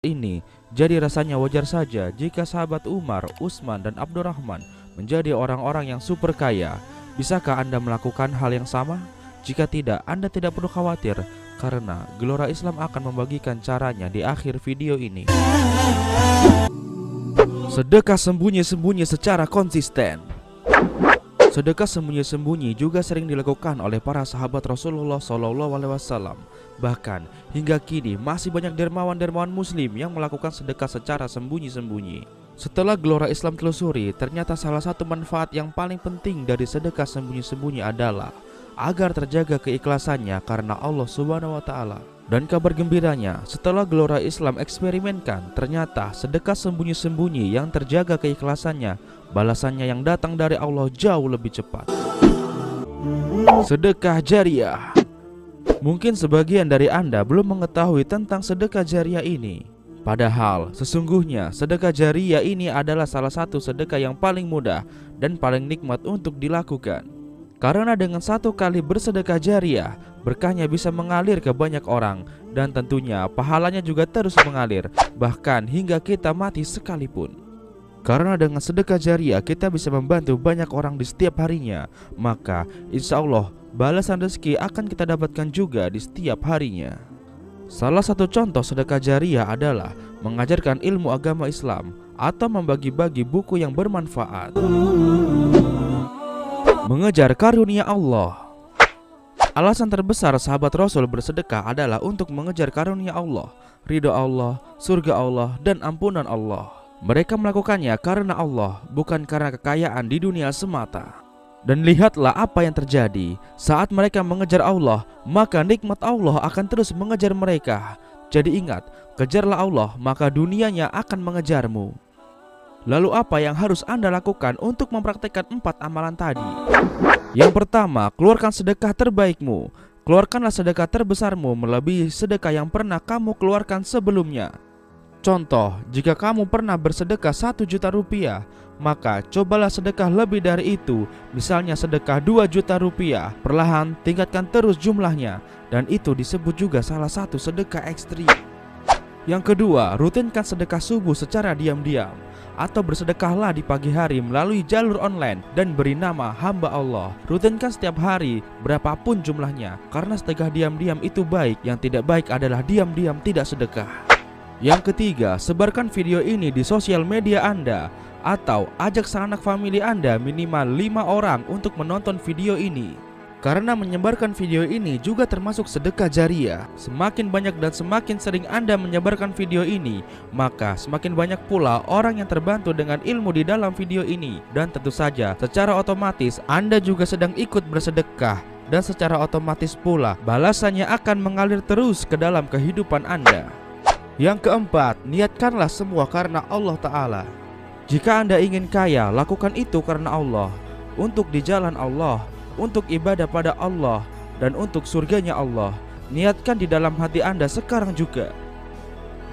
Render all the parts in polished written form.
ini, jadi rasanya wajar saja jika sahabat Umar, Utsman, dan Abdurrahman menjadi orang-orang yang super kaya. Bisakah Anda melakukan hal yang sama? Jika tidak, Anda tidak perlu khawatir, karena Gelora Islam akan membagikan caranya di akhir video ini. Sedekah sembunyi-sembunyi secara konsisten. Sedekah sembunyi-sembunyi juga sering dilakukan oleh para sahabat Rasulullah SAW. Bahkan hingga kini masih banyak dermawan-dermawan muslim yang melakukan sedekah secara sembunyi-sembunyi. Setelah Gelora Islam telusuri, ternyata salah satu manfaat yang paling penting dari sedekah sembunyi-sembunyi adalah agar terjaga keikhlasannya karena Allah Subhanahu wa Ta'ala. Dan kabar gembiranya, setelah Gelora Islam eksperimenkan, ternyata sedekah sembunyi-sembunyi yang terjaga keikhlasannya, balasannya yang datang dari Allah jauh lebih cepat. Sedekah jariah. Mungkin sebagian dari Anda belum mengetahui tentang sedekah jariah ini. Padahal sesungguhnya sedekah jariah ini adalah salah satu sedekah yang paling mudah dan paling nikmat untuk dilakukan. Karena dengan satu kali bersedekah jariah, berkahnya bisa mengalir ke banyak orang, dan tentunya pahalanya juga terus mengalir, bahkan hingga kita mati sekalipun. Karena dengan sedekah jariah kita bisa membantu banyak orang di setiap harinya, maka insya Allah balasan rezeki akan kita dapatkan juga di setiap harinya. Salah satu contoh sedekah jariah adalah mengajarkan ilmu agama Islam atau membagi-bagi buku yang bermanfaat. Mengejar karunia Allah. Alasan terbesar sahabat Rasul bersedekah adalah untuk mengejar karunia Allah, ridho Allah, surga Allah, dan ampunan Allah. Mereka melakukannya karena Allah, bukan karena kekayaan di dunia semata. Dan lihatlah apa yang terjadi. Saat mereka mengejar Allah, maka nikmat Allah akan terus mengejar mereka. Jadi ingat, kejarlah Allah, maka dunianya akan mengejarmu. Lalu apa yang harus Anda lakukan untuk mempraktekkan 4 amalan tadi? Yang pertama, keluarkan sedekah terbaikmu. Keluarkanlah sedekah terbesarmu melebihi sedekah yang pernah kamu keluarkan sebelumnya. Contoh, jika kamu pernah bersedekah 1 juta rupiah, maka cobalah sedekah lebih dari itu. Misalnya sedekah 2 juta rupiah. Perlahan tingkatkan terus jumlahnya, dan itu disebut juga salah satu sedekah ekstrim. Yang kedua, rutinkan sedekah subuh secara diam-diam, atau bersedekahlah di pagi hari melalui jalur online dan beri nama hamba Allah. Rutinkan setiap hari berapapun jumlahnya, karena sedekah diam-diam itu baik. Yang tidak baik adalah diam-diam tidak sedekah. Yang ketiga, sebarkan video ini di sosial media Anda, atau ajak sanak famili Anda minimal 5 orang untuk menonton video ini. Karena menyebarkan video ini juga termasuk sedekah jariah. Semakin banyak dan semakin sering Anda menyebarkan video ini, maka semakin banyak pula orang yang terbantu dengan ilmu di dalam video ini. Dan tentu saja secara otomatis Anda juga sedang ikut bersedekah, dan secara otomatis pula balasannya akan mengalir terus ke dalam kehidupan Anda. Yang keempat, niatkanlah semua karena Allah Ta'ala. Jika Anda ingin kaya, lakukan itu karena Allah, untuk di jalan Allah, untuk ibadah pada Allah, dan untuk surganya Allah. Niatkan di dalam hati Anda sekarang juga.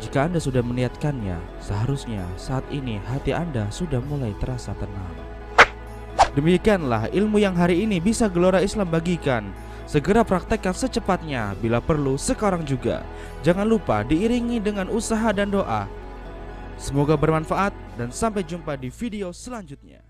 Jika Anda sudah meniatkannya, seharusnya saat ini hati Anda sudah mulai terasa tenang. Demikianlah ilmu yang hari ini bisa Gelora Islam bagikan. Segera praktekkan secepatnya, bila perlu sekarang juga. Jangan lupa diiringi dengan usaha dan doa. Semoga bermanfaat, dan sampai jumpa di video selanjutnya.